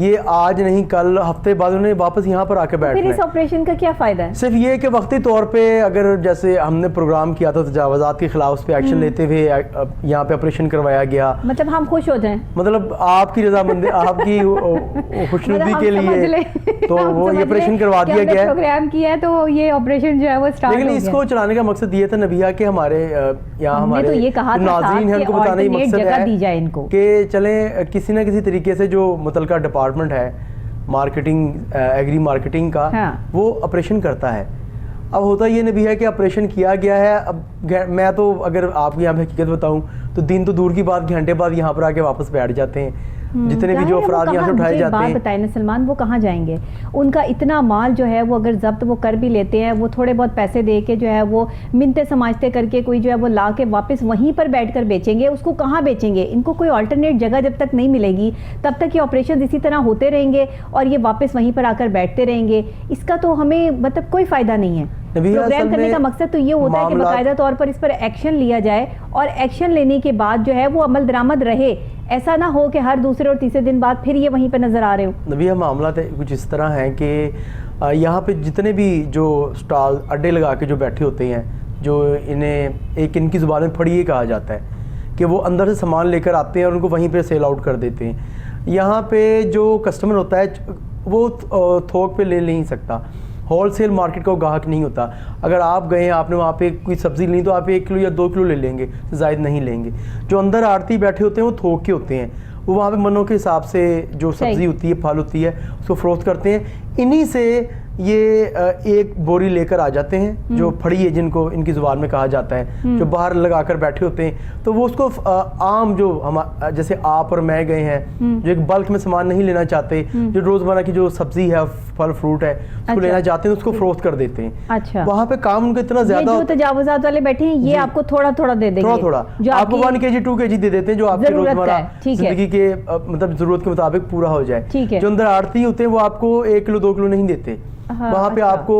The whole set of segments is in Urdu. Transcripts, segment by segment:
یہ آج نہیں کل ہفتے بعد انہیں واپس یہاں پر آ کے بیٹھنا ہے. پھر اس آپریشن کا کیا فائدہ ہے؟ صرف یہ کہ وقتی طور پہ اگر جیسے ہم نے پروگرام کیا تھا تجاوزات کے خلاف، اس پہ ایکشن لیتے ہوئے یہاں پہ آپریشن کروایا گیا. مطلب ہم خوش ہو جائیں، مطلب آپ کی رضامندی، آپ کی خوشنودی کے لیے تو وہ یہ آپریشن کروا دیا گیا ہے. پروگرام کیا ہے تو یہ آپریشن جو ہے وہ اسٹارٹ ہو گیا. لیکن اس کو چلانے کا مقصد یہ تھا نبیہ کہ ہمارے یہاں ہمارے ناظرین ہیں ان کو بتانے کا مقصد ہے کہ چلیں کسی نہ کسی طریقے سے جو متعلقہ ڈپارٹمنٹ ہے مارکیٹنگ، ایگری مارکیٹنگ کا، وہ آپریشن کرتا ہے. اب ہوتا یہ نبی ہے کہ آپریشن کیا گیا ہے. اب میں تو اگر آپ کو یہاں پہ حقیقت بتاؤں تو دن تو دور کی بات، گھنٹے بعد یہاں پر آ کے واپس بیٹھ جاتے ہیں. جتنے بھی جو افراد یہاں سے اٹھائے جاتے ہیں، بتائیں نا سلمان، وہ کہاں جائیں گے؟ ان کا اتنا مال جو ہے وہ اگر ضبط وہ کر بھی لیتے ہیں، وہ تھوڑے بہت پیسے دے کے جو ہے وہ منتے سماجتے کر کے کوئی جو ہے وہ لا کے واپس وہیں پر بیٹھ کر بیچیں گے. اس کو کہاں بیچیں گے؟ ان کو کوئی آلٹرنیٹ جگہ جب تک نہیں ملے گی تب تک یہ آپریشن اسی طرح ہوتے رہیں گے اور یہ واپس وہیں پر آ کر بیٹھتے رہیں گے. اس کا تو ہمیں مطلب کوئی فائدہ نہیں ہے. پروگرام کرنے کا مقصد تو یہ ہوتا ہے کہ باقاعدہ طور پر اس پر ایکشن لیا جائے اور ایکشن لینے کے بعد جو ہے وہ عمل درآمد رہے. ایسا نہ ہو کہ ہر دوسرے اور تیسرے دن بعد پھر یہ وہیں پہ نظر آ رہے ہو. نبیہ معاملات کچھ اس طرح ہیں کہ یہاں پہ جتنے بھی جو سٹال اڈے لگا کے جو بیٹھے ہوتے ہیں، جو انہیں ایک ان کی زبان میں پھڑیے کہا جاتا ہے کہ وہ اندر سے سامان لے کر آتے ہیں اور ان کو وہیں پہ سیل آؤٹ کر دیتے ہیں. یہاں پہ جو کسٹمر ہوتا ہے وہ تھوک پہ لے نہیں سکتا، ہول سیل مارکیٹ کا وہ گاہک نہیں ہوتا. اگر آپ گئے ہیں، آپ نے وہاں پہ کوئی سبزی لینی تو آپ 1 کلو یا 2 کلو لے لیں گے، زائد نہیں لیں گے. جو اندر آڑتی بیٹھے ہوتے ہیں وہ تھوک کے ہوتے ہیں، وہ وہاں پہ منوں کے حساب سے جو سبزی ہوتی ہے، پھل ہوتی ہے، اس کو فروخت کرتے ہیں. انہی سے یہ ایک بوری لے کر آ جاتے ہیں جو پھڑی ہے، جن کو ان کی زبان میں کہا جاتا ہے، جو باہر لگا کر بیٹھے ہوتے ہیں. تو وہ اس کو عام جو جیسے آپ اور میں گئے ہیں، جو ایک بلک میں سامان نہیں لینا چاہتے، جو روزمرہ کی جو سبزی ہے، پھل فروٹ ہے، اس کو لینا چاہتے ہیں، اس کو فروخت کر دیتے ہیں. اچھا، وہاں پہ کام ان کا اتنا زیادہ جو تجاوزات والے بیٹھے ہیں یہ آپ کو تھوڑا تھوڑا دے دیں گے، تھوڑا آپ کو 1 kg 2 kg دے دیتے ہیں جو آپ کی روزمرہ زندگی کے مطلب ضرورت کے مطابق پورا ہو جائے. جو اندر آڑتی ہوتے ہیں وہ آپ کو 1 کلو 2 کلو نہیں دیتے. وہاں پہ آپ کو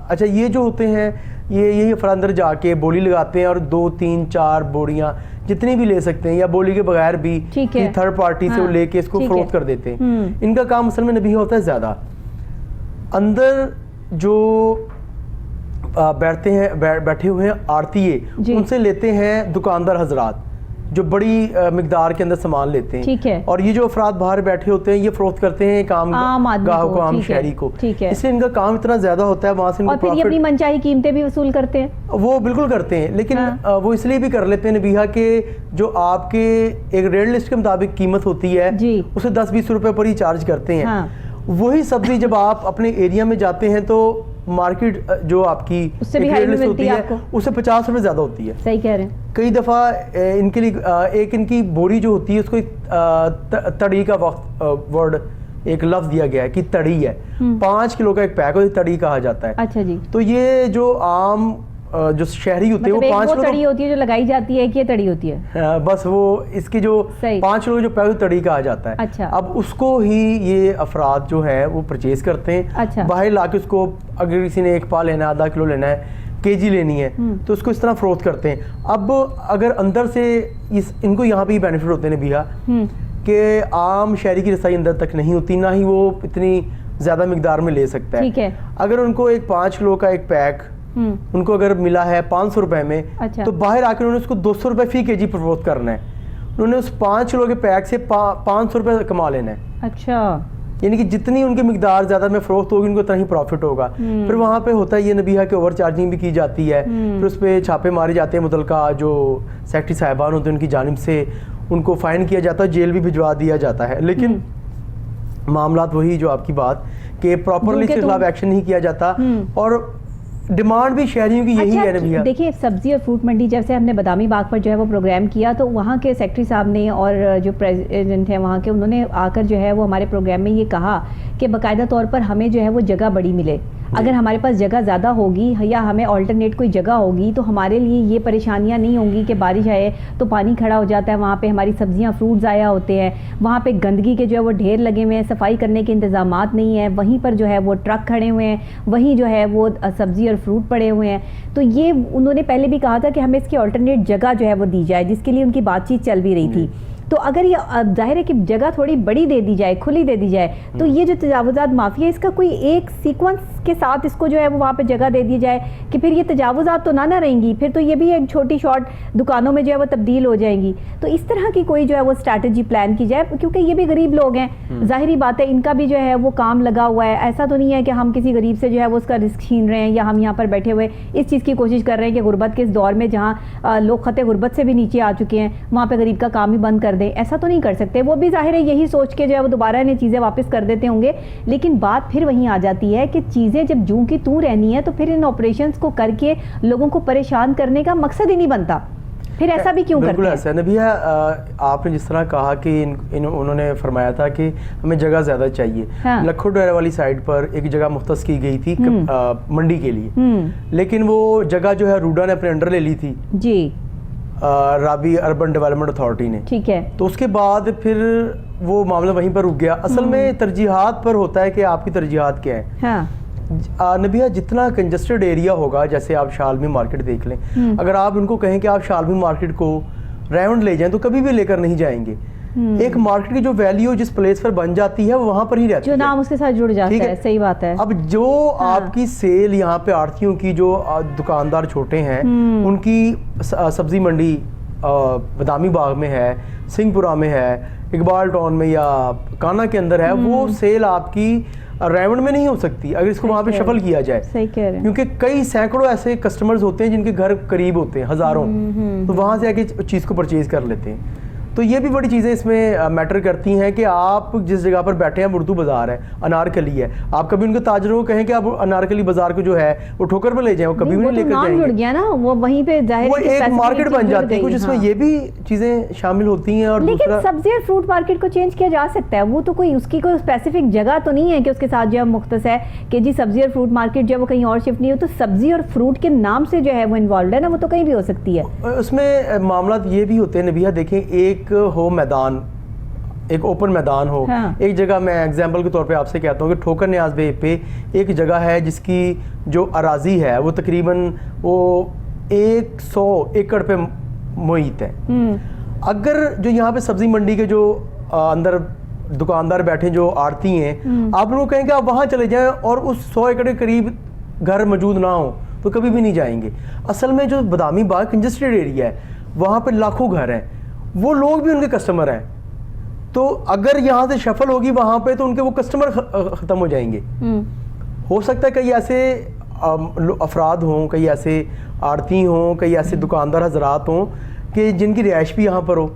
اچھا یہ جو ہوتے ہیں یہی افراد اندر جا کے بولی لگاتے ہیں اور 2 3 4 بوریاں جتنی بھی لے سکتے ہیں، یا بولی کے بغیر بھی تھرڈ پارٹی سے وہ لے کے اس کو فروخت کر دیتے ہیں. ان کا کام اصل میں نبی ہوتا ہے زیادہ. اندر جو بیٹھے ہوئے ہیں آڑتیے، ان سے لیتے ہیں دکاندار حضرات جو بڑی مقدار کے اندر سامان لیتے ہیں، اور یہ جو افراد باہر بیٹھے ہوتے ہیں یہ فروخت کرتے ہیں عام گاہک کو، عام شہری کو. اس لیے ان کا کام اتنا زیادہ ہوتا ہے، وہاں سے اور پھر یہ اپنی منچاہی قیمتیں بھی وصول کرتے ہیں. وہ بالکل کرتے ہیں، لیکن وہ اس لیے بھی کر لیتے ہیں نبیہا کہ جو آپ کے ایک ریٹ لسٹ کے مطابق قیمت ہوتی ہے اسے 10-20 روپے پر ہی چارج کرتے ہیں. وہی سبزی جب آپ اپنے ایریا میں جاتے ہیں تو مارکیٹ جو آپ کی ریٹ لسٹ ہوتی ہے اس سے 50 روپے زیادہ ہوتی ہے. صحیح کہہ رہے ہیں. کئی دفعہ ان کے لیے ایک ان کی بوری جو ہوتی ہے اس کو تڑی کا ورڈ ایک لفظ دیا گیا ہے کہ تڑی ہے. 5 کلو کا ایک پیک ہے، تڑی کہا جاتا ہے. اچھا جی. تو یہ جو عام جو شہری ہوتے ہیں وہ 5 کلو تڑی ہوتی ہے جو لگائی جاتی ہے کہ یہ تڑی ہوتی ہے، بس وہ اس کی جو 5 کلو جو پیک تڑی کہا جاتا ہے. اچھا. اب اس کو ہی یہ افراد جو ہیں وہ پرچیز کرتے ہیں. اچھا. باہر لا کے اس کو اگر کسی نے 1 پا لینا ہے، آدھا کلو لینا ہے، kg لینی ہے، تو اس کو اس طرح فروخت کرتے ہیں. اب اگر اندر سے ان کو یہاں پہ ہی بینیفٹ ہوتے ہیں نبیہا کہ عام شہری کی رسائی اندر تک نہیں ہوتی، نہ ہی وہ اتنی زیادہ مقدار میں لے سکتا ہے. اگر ان کو ایک 5 کلو کا ایک پیک ان کو اگر ملا ہے 500 روپے میں، تو باہر آ کے انہوں نے اس کو 200 روپے فی kg فروخت کرنا ہے. انہوں نے اس 5 کلو کے پیک سے 500 روپے کما لینا ہے. اچھا. یعنی کہ جتنی ان کی مقدار زیادہ میں فروخت ہوگی ان کو اتنا ہی پروفٹ ہوگا. پھر وہاں پہ ہوتا ہے یہ نبیہا کہ اوور چارجنگ بھی کی جاتی ہے. پھر اس پہ چھاپے مارے جاتے ہیں، متعلقہ جو سیکٹری صاحبان ہوتے ہیں ان کی جانب سے ان کو فائن کیا جاتا ہے، جیل بھی بھجوا دیا جاتا ہے. لیکن معاملات وہی جو آپ کی بات کہ پراپرلی اس کے خلاف ایکشن نہیں کیا جاتا، اور ڈیمانڈ بھی شہریوں کی یہی ہے نبیہا. دیکھیے سبزی اور فروٹ منڈی جیسے ہم نے بادامی باغ پر جو ہے وہ پروگرام کیا تو وہاں کے سیکٹری صاحب نے اور جو پریزیڈنٹ ہیں وہاں کے، انہوں نے آ کر جو ہے وہ ہمارے پروگرام میں یہ کہا کہ باقاعدہ طور پر ہمیں جو ہے وہ جگہ بڑی ملے. اگر ہمارے پاس جگہ زیادہ ہوگی یا ہمیں آلٹرنیٹ کوئی جگہ ہوگی تو ہمارے لیے یہ پریشانیاں نہیں ہوں گی کہ بارش آئے تو پانی کھڑا ہو جاتا ہے، وہاں پہ ہماری سبزیاں فروٹ ضائع ہوتے ہیں، وہاں پہ گندگی کے جو ہے وہ ڈھیر لگے ہوئے ہیں، صفائی کرنے کے انتظامات نہیں ہیں، وہیں پر جو ہے وہ ٹرک کھڑے ہوئے ہیں، وہیں جو ہے وہ سبزی اور فروٹ پڑے ہوئے ہیں. تو یہ انہوں نے پہلے بھی کہا تھا کہ ہمیں اس کی آلٹرنیٹ جگہ جو ہے وہ دی جائے، جس کے لیے ان کی بات چیت چل بھی رہی تھی. تو اگر یہ ظاہر ہے کہ جگہ تھوڑی بڑی دے دی جائے, کھلی دے دی جائے, تو یہ جو تجاوزات مافیا اس کا کوئی ایک سیکوینس کے ساتھ اس کو جو ہے وہ وہاں پہ جگہ دے دی جائے کہ پھر یہ تجاوزات تو نہ رہیں گی, پھر تو یہ بھی ایک چھوٹی شارٹ دکانوں میں جو ہے وہ تبدیل ہو جائیں گی. تو اس طرح کی کوئی جو ہے وہ اسٹریٹجی پلان کی جائے, کیونکہ یہ بھی غریب لوگ ہیں, ظاہری بات ہے ان کا بھی جو ہے وہ کام لگا ہوا ہے. ایسا تو نہیں ہے کہ ہم کسی غریب سے جو ہے وہ اس کا رزق چھین رہے ہیں, یا ہم یہاں پر بیٹھے ہوئے اس چیز کی کوشش کر رہے ہیں کہ غربت کے اس دور میں جہاں لوگ خطے غربت سے بھی نیچے آ چکے ہیں وہاں پہ غریب کا کام ہی بند کر دیں. ایسا تو نہیں کر سکتے. وہ بھی ظاہر ہے یہی سوچ کے جو ہے وہ دوبارہ انہیں چیزیں واپس کر دیتے ہوں گے, لیکن بات پھر وہیں آ جاتی ہے کہ چیزیں جب جوں کی توں رہنی ہے تو پھر ان آپریشنز کو کر کے لوگوں کو پریشان کرنے کا مقصد ہی نہیں بنتا. پھر ایسا بھی کیوں کرتے ہیں؟ بالکل ایسا ہے نبیہ, آپ نے جس طرح کہا کہ انہوں نے فرمایا تھا کہ ہمیں جگہ زیادہ چاہیے. لکھو ڈیرہ والی سائڈ پر ایک جگہ مختص کی گئی تھی منڈی کے لیے, لیکن وہ جگہ جو ہے روڈا نے اپنے انڈر لے لی تھی جی, رابی اربن ڈیولپمنٹ اتھارٹی نے. ٹھیک ہے. تو اس کے بعد پھر وہ معاملہ وہیں پر رک گیا. اصل میں ترجیحات پر ہوتا ہے کہ آپ کی ترجیحات کیا ہیں. نبیہ جتنا کنجسٹڈ ایریا ہوگا, جیسے آپ شالمی مارکیٹ دیکھ لیں, اگر آپ ان کو کہیں کہ آپ شالمی مارکیٹ کو ریونڈ لے جائیں تو کبھی بھی لے کر نہیں جائیں گے. ایک مارکیٹ کی جو ویلیو جس پلیس پر بن جاتی ہے وہ وہاں پر ہی رہتی ہے, جو نام اس کے ساتھ جڑ جاتا ہے. صحیح بات ہے. اب جو آپ کی سیل یہاں پہ آڑتیوں کی, جو دکاندار چھوٹے ہیں ان کی سبزی منڈی بادامی باغ میں ہے, سنگھ پورہ میں ہے, اقبال ٹاؤن میں یا کانا کے اندر ہے, وہ سیل آپ کی ریونڈ میں نہیں ہو سکتی اگر اس کو وہاں پہ شفل کیا جائے. صحیح کہہ رہے ہیں. کیونکہ کئی سینکڑوں ایسے کسٹمرز ہوتے ہیں جن کے گھر قریب ہوتے ہیں, ہزاروں, تو وہاں سے آ کے چیز کو پرچیز کر لیتے ہیں. تو یہ بھی بڑی چیزیں اس میں میٹر کرتی ہیں کہ آپ جس جگہ پر بیٹھے ہیں, اردو بازار ہے, انارکلی ہے, آپ کبھی ان کے تاجروں کو کہیں کہ آپ انارکلی بازار کو جو ہے وہ ٹھوکر پہ لے جائیں, وہ کبھی بھی نہیں لے کر جائیں گے. جڑ گیا نا وہ وہیں پہ, ظاہر وہ ایک مارکیٹ بن جاتی ہے. کچھ اس میں یہ بھی چیزیں شامل ہوتی ہیں. اور لیکن سبزی اور فروٹ مارکیٹ کو چینج کیا جا سکتا ہے, وہ تو کوئی اس کی کوئی اسپیسیفک جگہ تو نہیں ہے کہ اس کے ساتھ جو ہے مختص ہے کہ جی سبزی اور فروٹ مارکیٹ جو ہے وہ کہیں اور شفٹ نہیں ہو, تو سبزی اور فروٹ کے نام سے جو ہے وہ انوالوڈ ہے نا, وہ تو کہیں بھی ہو سکتی ہے. اس میں معاملات یہ بھی ہوتے ہیں نبیہ, دیکھیں ایک ہو میدان, ایک اوپن میدان ہو. ایک جگہ میں ایگزامپل کے طور پہ آپ سے کہتا ہوں کہ ٹھوکر نیاز بے پہ ایک جگہ ہے جس کی جو اراضی ہے وہ تقریباً وہ 100 ایکڑ پہ محیط ہے. اگر جو یہاں پہ سبزی منڈی کے جو اندر دکاندار بیٹھے جو آڑتی ہیں, آپ لوگ کہیں کہ آپ وہاں چلے جائیں اور اس 100 ایکڑ کے قریب گھر موجود نہ ہوں تو کبھی بھی نہیں جائیں گے. اصل میں جو بادامی باغ کنجسٹڈ ایریا ہے وہاں پہ لاکھوں گھر ہیں, وہ لوگ بھی ان کے کسٹمر ہیں. تو اگر یہاں سے شفل ہوگی وہاں پہ تو ان کے وہ کسٹمر ختم ہو جائیں گے. ہو سکتا ہے کئی ایسے افراد ہوں, کئی ایسے آڑتی ہوں, کئی ایسے دکاندار حضرات ہوں کہ جن کی رہائش بھی یہاں پر ہو.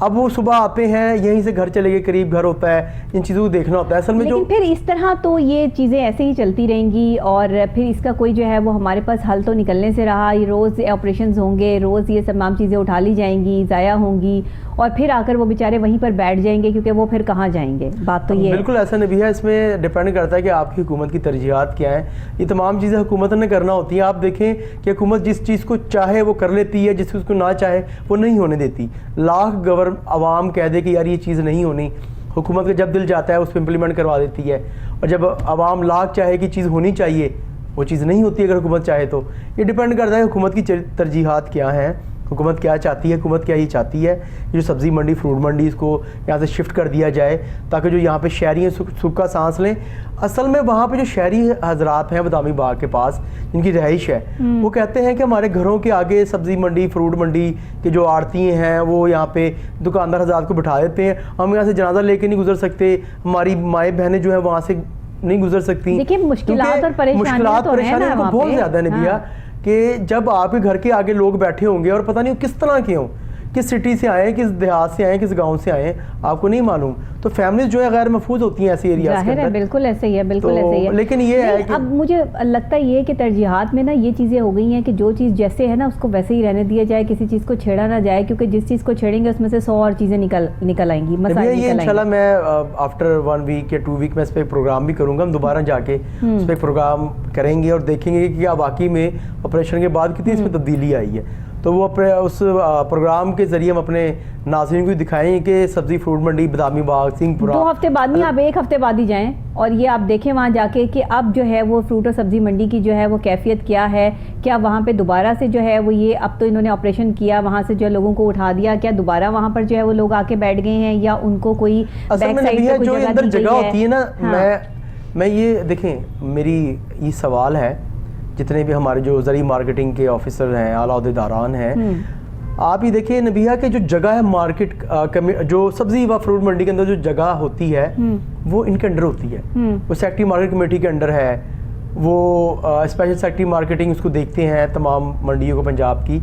اب وہ صبح آتے ہیں, یہیں سے گھر چلے گئے, قریب گھر ہوتا ہے, ان چیزوں کو دیکھنا ہوتا ہے. اصل میں جو پھر اس طرح تو یہ چیزیں ایسے ہی چلتی رہیں گی, اور پھر اس کا کوئی جو ہے وہ ہمارے پاس حل تو نکلنے سے رہا. یہ روز آپریشنز ہوں گے, روز یہ تمام چیزیں اٹھا لی جائیں گی, ضائع ہوں گی, اور پھر آ کر وہ بیچارے وہیں پر بیٹھ جائیں گے, کیونکہ وہ پھر کہاں جائیں گے. بات تو یہ بالکل ایسا نہیں ہے. اس میں ڈیپینڈ کرتا ہے کہ آپ کی حکومت کی ترجیحات کیا ہیں. یہ تمام چیزیں حکومت نے کرنا ہوتی ہیں. آپ دیکھیں کہ حکومت جس چیز کو چاہے وہ کر لیتی ہے, جس چیز کو نہ چاہے وہ نہیں ہونے دیتی. لاکھ عوام کہہ دے کہ یار یہ چیز نہیں ہونی, حکومت کا جب دل جاتا ہے اس پہ امپلیمنٹ کروا دیتی ہے. اور جب عوام لاکھ چاہے کہ چیز ہونی چاہیے, وہ چیز نہیں ہوتی اگر حکومت چاہے تو. یہ ڈیپینڈ کرتا ہے حکومت کی ترجیحات کیا ہیں, حکومت کیا چاہتی ہے. حکومت کیا یہ چاہتی ہے جو سبزی منڈی, فروٹ منڈی, اس کو یہاں سے شفٹ کر دیا جائے تاکہ جو یہاں پہ شہری ہیں سکھ کا سانس لیں. اصل میں وہاں پہ جو شہری حضرات ہیں بادامی باغ کے پاس جن کی رہائش ہے, وہ کہتے ہیں کہ ہمارے گھروں کے آگے سبزی منڈی, فروٹ منڈی کے جو آڑتی ہیں وہ یہاں پہ دکاندار حضرات کو بٹھا دیتے ہیں. ہم یہاں سے جنازہ لے کے نہیں گزر سکتے, ہماری مائیں بہنیں جو ہیں وہاں سے نہیں گزر سکتی. مشکلات اور پریشانیاں بہت زیادہ ہے نبیہ, کہ جب آپ کے گھر کے آگے لوگ بیٹھے ہوں گے اور پتہ نہیں کس طرح کے ہوں, کس سٹی سے آئے ہیں, کس دیہات سے آئے ہیں, کس گاؤں سے آئے ہیں, آپ کو نہیں معلوم. تو فیملیز جو ہے غیر محفوظ ہوتی ہیں ایسی ایریاز کے اندر. بالکل ایسے ہی ہے, بالکل ایسے ہی ہے. لیکن یہ ہے کہ اب مجھے لگتا یہ ہے کہ ترجیحات میں نا یہ چیزیں ہو گئی ہیں کہ جو چیز جیسے ہے نا اس کو ویسے ہی رہنے دیا جائے, کسی چیز کو چھیڑا نہ جائے, کیونکہ جس چیز کو چھیڑیں گے اس میں سے 100 اور چیزیں نکل آئیں گی, مسائل نکل آئیں گی. انشاءاللہ میں آفٹر 1 ویک یا 2 ویک میں اس پہ پروگرام بھی کروں گا. ہم دوبارہ جا کے اس پہ پروگرام کریں گے اور دیکھیں گے کہ کیا واقعی میں آپریشن کے بعد کتنی اس میں تبدیلی آئی ہے. تو وہ اس پروگرام کے ذریعے ہم اپنے ناظرین کو دکھائیں کہ سبزی فروٹ منڈی بادامی باغ سنگھ پورہ 2 ہفتے بعد نہیں، آپ 1 ہفتے بعد ہی جائیں اور یہ آپ دیکھیں وہاں جا کے کہ اب جو ہے وہ فروٹ اور سبزی منڈی کی جو ہے وہ کیفیت کیا ہے. کیا وہاں پہ دوبارہ سے جو ہے وہ یہ اب تو انہوں نے آپریشن کیا وہاں سے جو لوگوں کو اٹھا دیا، کیا دوبارہ وہاں پر جو ہے وہ لوگ آ کے بیٹھ گئے ہیں یا ان کو کوئی بیک سائڈ پہ کوئی جگہ دی جگہ ہوتی ہے نا. ہاں. میں یہ دیکھیں میری یہ سوال ہے جتنے بھی ہمارے جو زرعی مارکیٹنگ کے آفیسر ہیں اعلیٰ عہدیداران ہیں، آپ یہ دیکھیں نبیہ کہ جو جگہ ہے مارکیٹ جو سبزی و فروٹ منڈی کے اندر جو جگہ ہوتی ہے وہ ان کے انڈر ہوتی ہے. وہ سیکٹری مارکیٹ کمیٹی کے انڈر ہے، وہ اسپیشل سیکٹری مارکیٹنگ اس کو دیکھتے ہیں تمام منڈیوں کو پنجاب کی.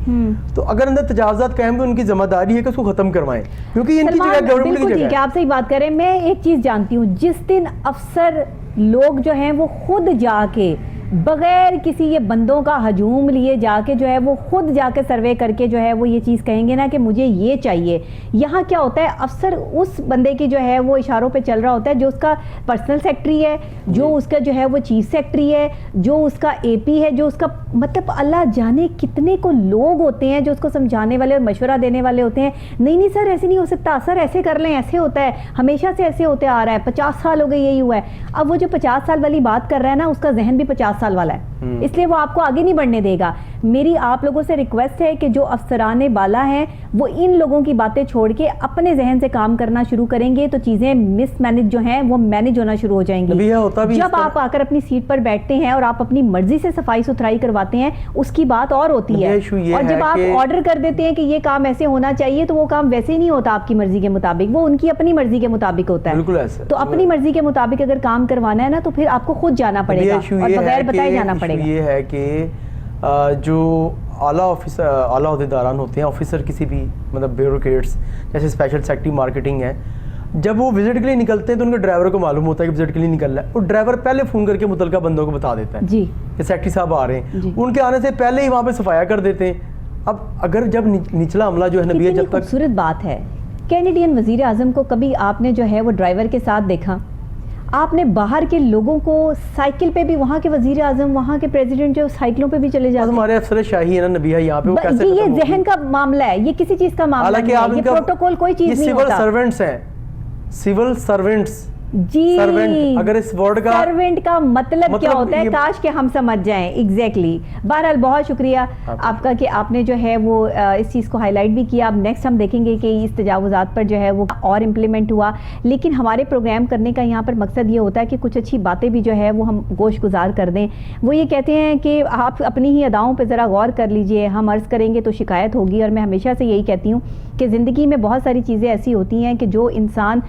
تو اگر اندر تجاوزات قائم تو ان کی ذمہ داری ہے کہ اس کو ختم کروائیں، کیونکہ ان کی جگہ گورنمنٹ کی جگہ ہے. آپ صحیح بات کریں. میں ایک چیز جانتی ہوں، جس دن افسر لوگ جو ہیں وہ خود جا کے بغیر کسی یہ بندوں کا ہجوم لیے جا کے جو ہے وہ خود جا کے سروے کر کے جو ہے وہ یہ چیز کہیں گے نا کہ مجھے یہ چاہیے. یہاں کیا ہوتا ہے، افسر اس بندے کی جو ہے وہ اشاروں پہ چل رہا ہوتا ہے جو اس کا پرسنل سیکٹری ہے، جو اس کا جو ہے وہ چیف سیکٹری ہے، جو اس کا اے پی ہے، جو اس کا مطلب اللہ جانے کتنے کو لوگ ہوتے ہیں جو اس کو سمجھانے والے اور مشورہ دینے والے ہوتے ہیں. نہیں سر ایسے نہیں ہو سکتا، سر ایسے کر لیں، ایسے ہوتا ہے، ہمیشہ سے ایسے ہوتے آ رہا ہے، 50 سال ہو گئے یہی ہوا ہے. اب وہ جو 50 سال والی بات کر رہا ہے نا، اس کا ذہن بھی 50 سال والا ہے، اس لیے وہ آپ کو آگے نہیں بڑھنے دے گا. میری آپ لوگوں سے ریکویسٹ ہے کہ جو افسران بالا ہیں وہ ان لوگوں کی باتیں چھوڑ کے اپنے ذہن سے کام کرنا شروع کریں گے تو چیزیں مس مینج جو ہیں وہ مینج ہونا شروع ہو جائیں گی. جب آپ آ کر اپنی سیٹ پر بیٹھتے ہیں اور آپ اپنی مرضی سے صفائی ستھرائی کرواتے ہیں اس کی بات اور ہوتی ہے، اور جب آپ آرڈر کر دیتے ہیں کہ یہ کام ایسے ہونا چاہیے تو وہ کام ویسے ہی نہیں ہوتا آپ کی مرضی کے مطابق، وہ ان کی اپنی مرضی کے مطابق ہوتا ہے. تو اپنی مرضی کے مطابق اگر کام کروانا ہے نا تو پھر آپ کو خود جانا پڑے گا اور بغیر بتائے جانا پڑے گا. یہ ہے کہ جو اعلیٰ عہدیداران ہوتے ہیں، آفیسر کسی بھی مطلب بیوروکریٹس جیسے اسپیشل سیکٹری مارکیٹنگ ہے، جب وہ وزٹ کے لیے نکلتے ہیں تو ان کے ڈرائیور کو معلوم ہوتا ہے کہ وزٹ کے لیے نکلنا ہے، اور ڈرائیور پہلے فون کر کے متعلقہ بندوں کو بتا دیتا ہے جی کہ سیکٹری صاحب آ رہے ہیں. ان کے آنے سے پہلے ہی وہاں پہ صفایا کر دیتے ہیں. اب اگر جب نچلا عملہ جو ہے نبیہ جب تک خوبصورت بات ہے، کینیڈین وزیر اعظم کو کبھی آپ نے جو ہے وہ ڈرائیور کے ساتھ دیکھا؟ آپ نے باہر کے لوگوں کو سائیکل پہ بھی، وہاں کے وزیر اعظم وہاں کے پریزیڈنٹ جو سائیکلوں پہ بھی چلے جاتے ہیں. ہمارے افسر شاہی ہے نا نبیہ یہاں پہ وہ کیسے یہ ذہن کا معاملہ ہے، یہ کسی چیز کا معاملہ نہیں ہے، یہ پروٹوکول کوئی چیز نہیں ہوتا. سول سرونٹس ہیں، سول سرونٹس. جی اگر اس ورڈ کا سرونٹ کا مطلب کیا ہوتا ہے کاش کہ ہم سمجھ جائیں. ایگزیکٹلی. بہرحال بہت شکریہ آپ کا کہ آپ نے جو ہے وہ اس چیز کو ہائی لائٹ بھی کیا. اب نیکسٹ ہم دیکھیں گے کہ اس تجاوزات پر جو ہے وہ اور امپلیمنٹ ہوا. لیکن ہمارے پروگرام کرنے کا یہاں پر مقصد یہ ہوتا ہے کہ کچھ اچھی باتیں بھی جو ہے وہ ہم گوش گزار کر دیں. وہ یہ کہتے ہیں کہ آپ اپنی ہی اداؤں پہ ذرا غور کر لیجئے، ہم عرض کریں گے تو شکایت ہوگی. اور میں ہمیشہ سے یہی کہتی ہوں کہ زندگی میں بہت ساری چیزیں ایسی ہوتی ہیں کہ جو انسان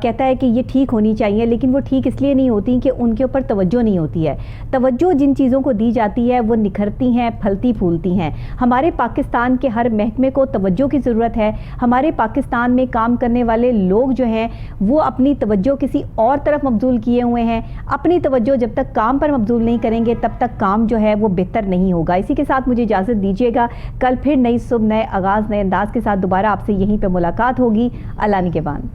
کہتا ہے کہ یہ ٹھیک ہونی چاہیے لیکن وہ ٹھیک اس لیے نہیں ہوتی کہ ان کے اوپر توجہ نہیں ہوتی ہے. توجہ جن چیزوں کو دی جاتی ہے وہ نکھرتی ہیں، پھلتی پھولتی ہیں. ہمارے پاکستان کے ہر محکمے کو توجہ کی ضرورت ہے. ہمارے پاکستان میں کام کرنے والے لوگ جو ہیں وہ اپنی توجہ کسی اور طرف مبذول کیے ہوئے ہیں. اپنی توجہ جب تک کام پر مبذول نہیں کریں گے تب تک کام جو ہے وہ بہتر نہیں ہوگا. اسی کے ساتھ مجھے اجازت دیجیے گا، کل پھر نئی صبح، نئے آغاز، نئے انداز کے ساتھ دوبارہ آپ سے یہیں پہ ملاقات ہوگی. اللہ نگہبان.